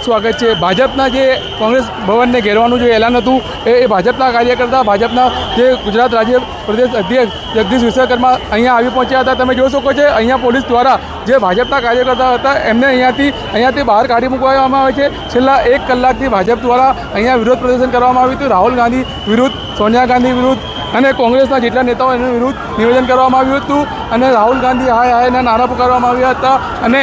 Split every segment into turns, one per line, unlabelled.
સ્વાગત છે। ભાજપના જે કોંગ્રેસ ભવનને ઘેરવાનું જે એલાન હતું એ ભાજપના કાર્યકર્તા, ભાજપના જે ગુજરાત રાજ્ય પ્રદેશ અધ્યક્ષ જગદીશ વિશ્વકર્મા અહીંયા આવી પહોંચ્યા હતા। તમે જોઈ શકો છો અહીંયા પોલીસ દ્વારા જે ભાજપના કાર્યકર્તા હતા એમને અહીંયાથી બહાર કાઢી મૂકવામાં આવે છે। છેલ્લા 1 કલાકથી ભાજપ દ્વારા અહીંયા વિરોધ પ્રદર્શન કરવામાં આવ્યું હતું। રાહુલ ગાંધી વિરુદ્ધ, સોનિયા ગાંધી વિરુદ્ધ અને કોંગ્રેસના જેટલા નેતાઓ એના વિરુદ્ધ નિવેદન કરવામાં આવ્યું હતું અને રાહુલ ગાંધી હાય હાયના નારા પુકારવામાં આવ્યા હતા અને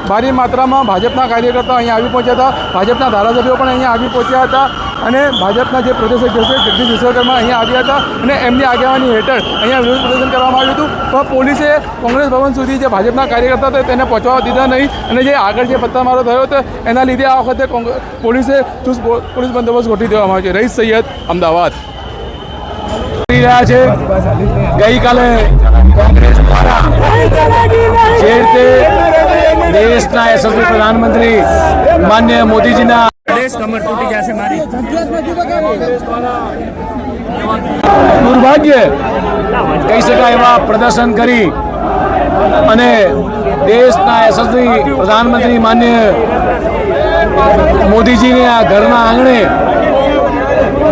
ભારે માત્રામાં ભાજપના કાર્યકર્તાઓ અહીંયા આવી પહોંચ્યા હતા। ભાજપના ધારાસભ્યો પણ અહીંયા આવી પહોંચ્યા હતા અને ભાજપના જે પ્રદેશ અધ્યક્ષ જગદીશ વિશ્વકર્મા અહીંયા આવ્યા હતા અને એમની આગેવાની હેઠળ અહીંયા વિરોધ પ્રદર્શન કરવામાં આવ્યું હતું। પણ પોલીસે કોંગ્રેસ ભવન સુધી જે ભાજપના કાર્યકર્તા હતા તેને પહોંચવા દીધા નહીં અને જે આગળ જે પથ્થરમારો થયો હતો એના લીધે આ વખતે પોલીસે ચુસ્ત પોલીસ બંદોબસ્ત ગોઠવી દેવામાં આવ્યો છે। રહીશ સૈયદ, અમદાવાદ।
રહ્યા છે ગઈકાલે કોંગ્રેસ દ્વારા જે રીતે દેશના યશસ્વી પ્રધાનમંત્રી માન્ય મોદીજીના દુર્ભાગ્ય કહી શકાય એવા પ્રદર્શન કરી અને દેશના યશસ્વી પ્રધાનમંત્રી માન્ય મોદીજીને આ ઘરના આંગણે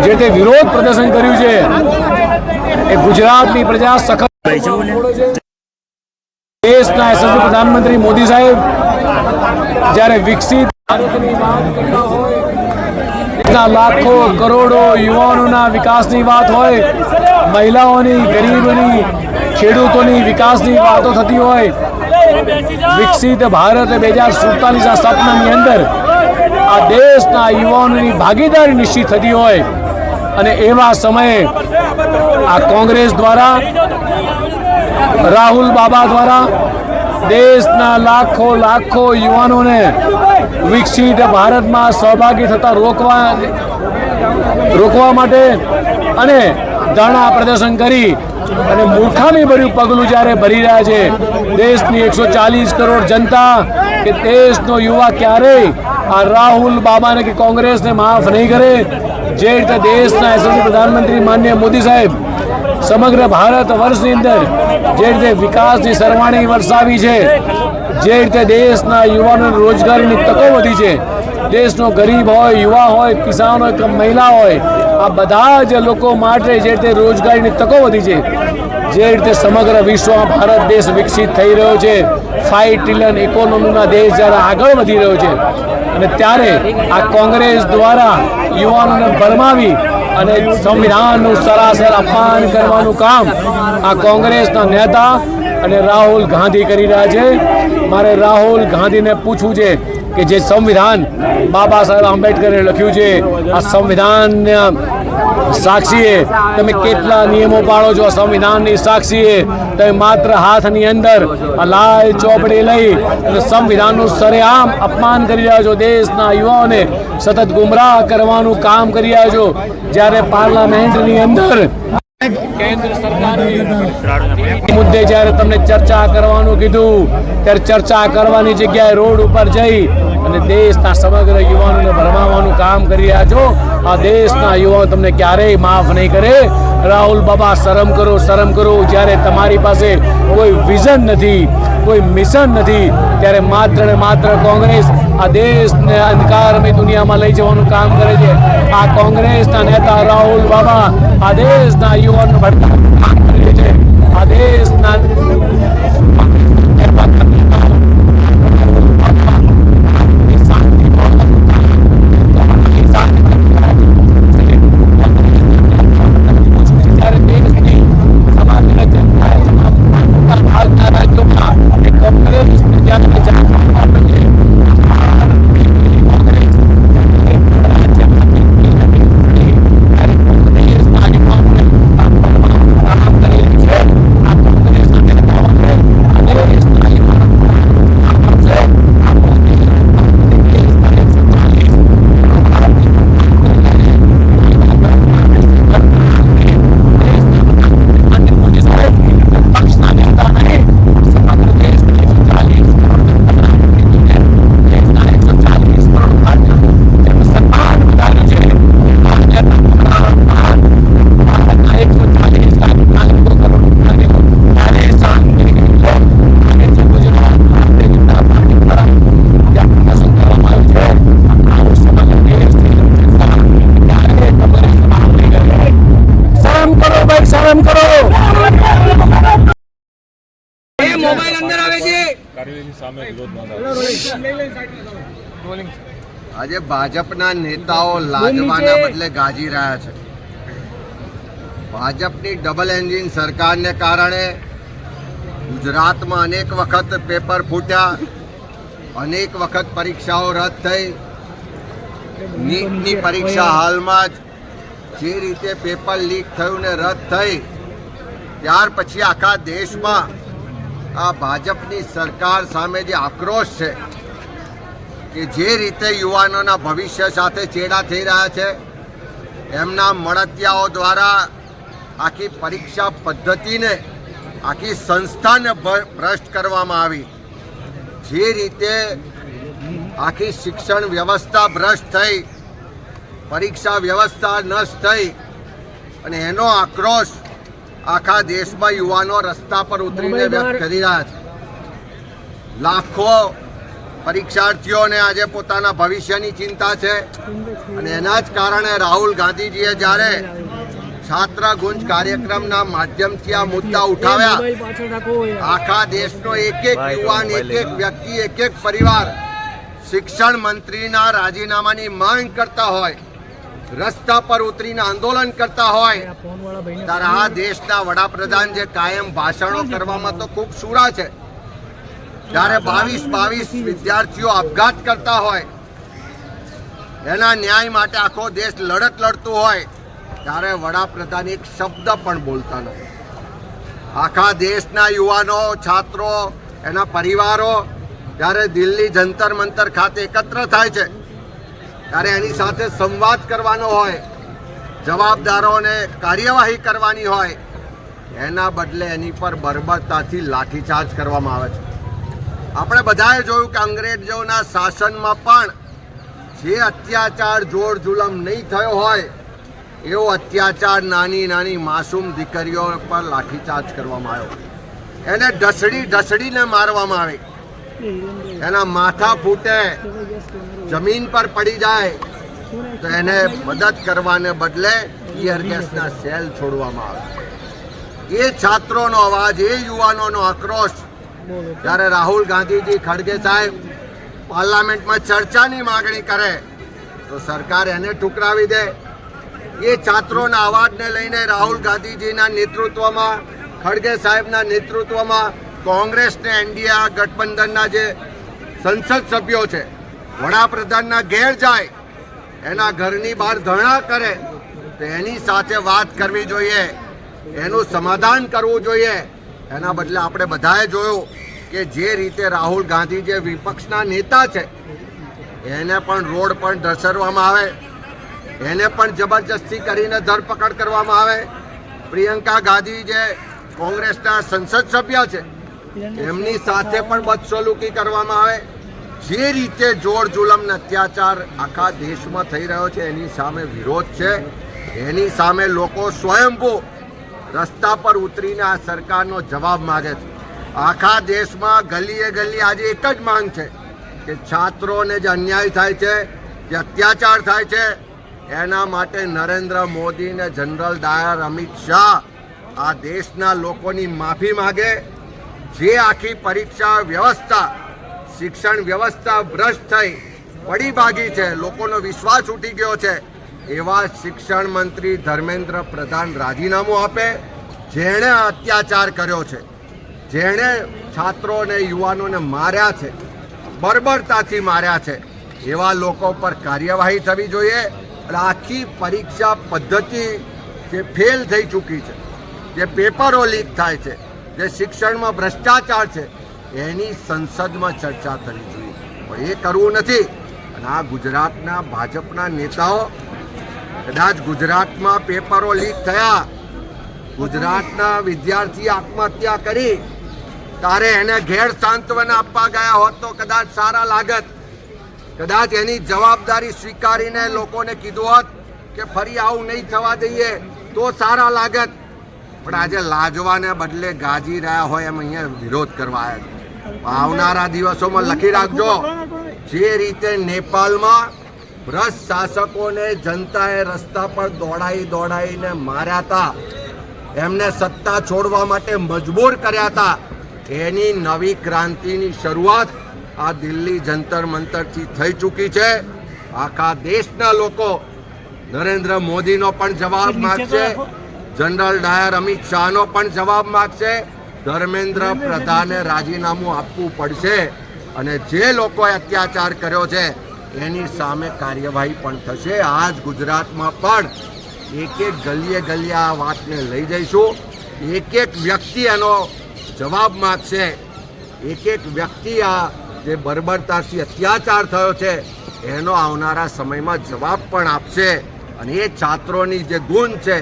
જે તે વિરોધ પ્રદર્શન કર્યું છે એ ગુજરાતની પ્રજા સખત દેશના યશસ્વી પ્રધાનમંત્રી મોદી સાહેબ જ્યારે વિકસિત લાખો કરોડો યુવાનોના વિકાસની વાત હોય, મહિલાઓની, ગરીબોની, ખેડૂતોની વિકાસની વાતો થતી હોય, વિકસિત ભારત 2047 સપનાની અંદર આ દેશના યુવાનોની ભાગીદારી નિશ્ચિત થતી હોય અને એવા સમયે આ કોંગ્રેસ દ્વારા, રાહુલ બાબા દ્વારા દેશના લાખો યુવાનોને વિકસિત ભારતમાં સહભાગી થતા રોકવા માટે અને ધરણા પ્રદર્શન કરી અને મૂર્ખામી ભર્યું પગલું જ્યારે ભરી રહ્યા છે દેશની 140 કરોડ જનતા કે દેશનો યુવા ક્યારેય આ રાહુલ બાબાને કે કોંગ્રેસને માફ નહીં કરે। જે રીતે દેશના યશસ્વી પ્રધાનમંત્રી માન્ય મોદી સાહેબ સમગ્ર ભારત વર્ષની અંદર જે રીતે વિકાસની સરવાણી વરસાવી છે, જે રીતે દેશના યુવાનોને રોજગારીની તકો વધી છે, દેશનો ગરીબ હોય, યુવા હોય, કિસાન હોય કે મહિલા હોય, આ બધા જ લોકો માટે જે રીતે રોજગારીની તકો વધી છે, જે રીતે સમગ્ર વિશ્વમાં ભારત દેશ વિકસિત થઈ રહ્યો છે, 5 ટ્રિલિયન ઇકોનોમીના દેશ જ્યારે આગળ વધી રહ્યો છે અને ત્યારે આ કોંગ્રેસ દ્વારા યુવાનોને ભરમાવી અને સંવિધાનનું સરાસર અપમાન કરવાનું કામ આ કોંગ્રેસના નેતા અને રાહુલ ગાંધી કરી રહ્યા છે। મારે રાહુલ ગાંધીને પૂછવું છે કે જે સંવિધાન બાબા સાહેબ આંબેડકરે લખ્યું છે, આ સંવિધાનના સાક્ષીએ તમે કેટલા નિયમો પાળો છો? સંવિધાનની સાક્ષીએ તમે માત્ર હાથની અંદર આ લાલ ચોપડી લઈ અને સંવિધાનનું સરેઆમ અપમાન કરી રહ્યા છો, દેશના યુવાઓને સતત ગુમરાહ કરવાનું કામ કરી રહ્યા છો। જ્યારે પાર્લામેન્ટની અંદર કેન્દ્ર સરકારની મુદ્દે જ્યારે તમને ચર્ચા કરવાનું કીધું ત્યારે ચર્ચા કરવાની જગ્યાએ રોડ ઉપર જઈ અને દેશના સમગ્ર યુવાનોને ભરમાવવાનું કામ કરી રહ્યા છો। આ દેશના યુવાનો તમને ક્યારેય માફ નહીં કરે। રાહુલ બાબા, શરમ કરો। જ્યારે તમારી પાસે કોઈ વિઝન નથી, કોઈ મિશન નથી, ત્યારે માત્ર ને માત્ર કોંગ્રેસ આ દેશને અંધકારમય દુનિયામાં લઈ જવાનું કામ કરે છે। આ કોંગ્રેસના નેતા રાહુલ બાબા આ દેશના યુવાનો ભટકાવવાનું કામ કરે છે। આ દેશના
મોબાઈલ અંદર આવે છે.
આજે ભાજપના નેતાઓ લાજવાના બદલે ગાજી રહ્યા છે. ભાજપની ડબલ એન્જિન સરકારને કારણે ગુજરાતમાં અનેક વખત પેપર ફૂટ્યા, અનેક વખત પરીક્ષાઓ રદ થઈ. નીટની પરીક્ષા હાલમાં જ જે રીતે પેપર લીક થયું ને રદ થઈ, ત્યાર પછી આખા દેશમાં આ ભાજપની સરકાર સામે જે આક્રોશ છે કે જે રીતે યુવાનોના ભવિષ્ય સાથે ચેડા થઈ રહ્યા છે, એમના મળતિયાઓ દ્વારા આખી પરીક્ષા પદ્ધતિને, આખી સંસ્થાને ભ્રષ્ટ કરવામાં આવી. જે રીતે આખી શિક્ષણ વ્યવસ્થા ભ્રષ્ટ થઈ, પરીક્ષા વ્યવસ્થા નષ્ટ થઈ, અને એનો આક્રોશ આખા દેશમાં યુવાનો રસ્તા પર ઉતરીને વ્યક્ત કરી રહ્યા છે. લાખો પરીક્ષાર્થીઓને આજે પોતાના ભવિષ્યની ચિંતા છે, અને એના જ કારણે રાહુલ ગાંધીજીએ જ્યારે છાત્ર ગુંજ કાર્યક્રમના માધ્યમથી આ મુદ્દા ઉઠાવ્યા, આખા દેશનો એક એક યુવાન, એક એક વ્યક્તિ, એક એક પરિવાર શિક્ષણ મંત્રીના રાજીનામાની માંગ કરતા હોય, રસ્તા પર ઉતરીને આંદોલન કરતા હોય, ત્યારે આ દેશના વડાપ્રધાન જે કાયમ ભાષણો કરવામાં તો ખૂબ શુરા છે, જ્યારે 22 વિદ્યાર્થીઓ આપઘાત કરતા હોય, એના ન્યાય માટે આખો દેશ લડત લડતું હોય, ત્યારે વડાપ્રધાન એક શબ્દ પણ બોલતા નથી. આખા દેશના યુવાનો, છાત્રો, એના પરિવારો જ્યારે દિલ્હી જંતર મંતર ખાતે એકત્ર થાય છે, ત્યારે એની સાથે સંવાદ કરવાનો હોય, જવાબદારોને કાર્યવાહી કરવાની હોય, એના બદલે એની પર બર્બરતાથી લાઠીચાર્જ કરવામાં આવે છે. આપણે બધાએ જોયું કે અંગ્રેજોના શાસનમાં પણ જે અત્યાચાર, જોર જુલમ નહીં થયો હોય, એવો અત્યાચાર નાની નાની માસૂમ દીકરીઓ પર લાઠીચાર્જ કરવામાં આવ્યો. એને ઢસડીને મારવામાં આવી, એના માથા ફૂટે, જમીન પર પડી જાય તો એને મદદ કરવાને બદલે ટીયર ગેસના સેલ છોડવામાં આવે. એ છાત્રોનો અવાજ, એ યુવાનોનો આક્રોશ જ્યારે રાહુલ ગાંધીજી, ખડગે સાહેબ પાર્લામેન્ટમાં ચર્ચાની માગણી કરે તો સરકાર એને ઠુકરાવી દે. એ છાત્રોના અવાજને લઈને રાહુલ ગાંધીજીના નેતૃત્વમાં, ખડગે સાહેબના નેતૃત્વમાં કોંગ્રેસ ને એનડીએ ગઠબંધનના જે સંસદ સભ્યો છે, વડાપ્રધાનના ઘેર જાય, એના ઘરની બહાર ધરણા કરે તો એની સાથે વાત કરવી જોઈએ, એનું સમાધાન કરવું જોઈએ. એના બદલે આપણે બધાએ જોયું કે જે રીતે રાહુલ ગાંધી જે વિપક્ષના નેતા છે, એને પણ રોડ પર ઢસડવામાં આવે, એને પણ જબરજસ્તી કરીને ધરપકડ કરવામાં આવે. પ્રિયંકા ગાંધી જે કોંગ્રેસના સંસદ સભ્ય છે, એમની સાથે પણ બદસલુકી કરવામાં આવે. જે રીતે જોર જુલમ ને અત્યાચાર આખા દેશમાં થઈ રહ્યો છે, એની સામે વિરોધ છે. એની સામે લોકો સ્વયંભૂ રસ્તા પર ઉતરીને આ સરકારનો જવાબ માગે છે. આખા દેશમાં ગલીએ ગલી આજે એક જ માંગ છે કે છાત્રોને જે અન્યાય થાય છે, જે અત્યાચાર થાય છે, એના માટે નરેન્દ્ર મોદી ને જનરલ ડાયર અમિત શાહ આ દેશના લોકોની માફી માગે. જે આખી પરીક્ષા વ્યવસ્થા, શિક્ષણ વ્યવસ્થા ભ્રષ્ટ થઈ, પડી ભાગી છે, લોકોનો વિશ્વાસ ઉઠી ગયો છે, એવા શિક્ષણ મંત્રી ધર્મેન્દ્ર પ્રધાન રાજીનામું આપે. જેણે અત્યાચાર કર્યો છે, જેણે છાત્રોને, યુવાનોને માર્યા છે, બર્બરતાથી માર્યા છે, એવા લોકો પર કાર્યવાહી થવી જોઈએ. આખી પરીક્ષા પદ્ધતિ જે ફેલ થઈ ચૂકી છે, જે પેપરો લીક થાય છે, જે શિક્ષણમાં ભ્રષ્ટાચાર છે, એની સંસદમાં ચર્ચા થવી જોઈએ. પણ એ કરવું નથી. અને આ ગુજરાતના ભાજપના નેતાઓ, કદાચ ગુજરાતમાં પેપરો લીક થયા, ગુજરાતના વિદ્યાર્થી આત્મહત્યા કરી, ત્યારે એને ઘેર સાંત્વના આપવા ગયા હોત તો કદાચ સારા લાગત. કદાચ એની જવાબદારી સ્વીકારીને લોકોને કીધું હોત કે ફરી આવું નહીં થવા દઈએ તો સારા લાગત. પણ આજે લાજવાને બદલે ગાજી રહ્યા હોય એમ અહીંયા વિરોધ કરવા આવ્યા. આવનારા દિવસોમાં લખી રાખજો, જે રીતે નેપાળમાં ભ્રષ્ટ શાસકોને જનતાએ રસ્તા પર દોડાઈને માર્યા હતા, એમને સત્તા છોડવા માટે મજબૂર કર્યા હતા, એની નવી ક્રાંતિની શરૂઆત આ દિલ્હી જંતર મંતરથી થઈ ચૂકી છે. આખા દેશના લોકો નરેન્દ્ર મોદીનો પણ જવાબ માગશે, જનરલ ડાયર અમિત શાહનો પણ જવાબ માગશે, ધર્મેન્દ્ર પ્રધાને રાજીનામું આપવું પડશે અને જે લોકોએ અત્યાચાર કર્યો છે એની સામે કાર્યવાહી પણ થશે. આજ ગુજરાતમાં પણ એક એક ગલીએ ગલીએ આ વાતને લઈ જઈશું. એક એક વ્યક્તિ એનો જવાબ માગશે, એક એક વ્યક્તિ આ જે બર્બરતાથી અત્યાચાર થયો છે એનો આવનારા સમયમાં જવાબ પણ આપશે. અને એ છાત્રોની જે ગુણ છે,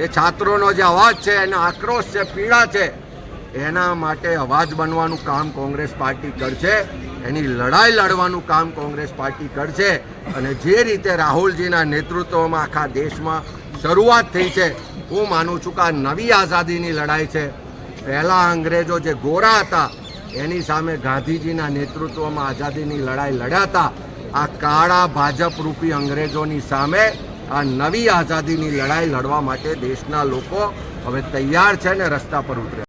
એ છાત્રોનો જે અવાજ છે, એનો આક્રોશ છે, પીડા છે, એના માટે અવાજ બનવાનું કામ કોંગ્રેસ પાર્ટી કરશે. એની લડાઈ લડવાનું કામ કોંગ્રેસ પાર્ટી કરશે. અને જે રીતે રાહુલજીના નેતૃત્વમાં આખા દેશમાં શરૂઆત થઈ છે, હું માનું છું કે આ નવી આઝાદીની લડાઈ છે. પહેલાં અંગ્રેજો જે ગોરા હતા એની સામે ગાંધીજીના નેતૃત્વમાં આઝાદીની લડાઈ લડ્યા હતા. આ કાળા ભાજપ રૂપી અંગ્રેજોની સામે આ નવી આઝાદીની લડાઈ લડવા માટે દેશના લોકો હવે તૈયાર છે ને રસ્તા પર ઉતરે.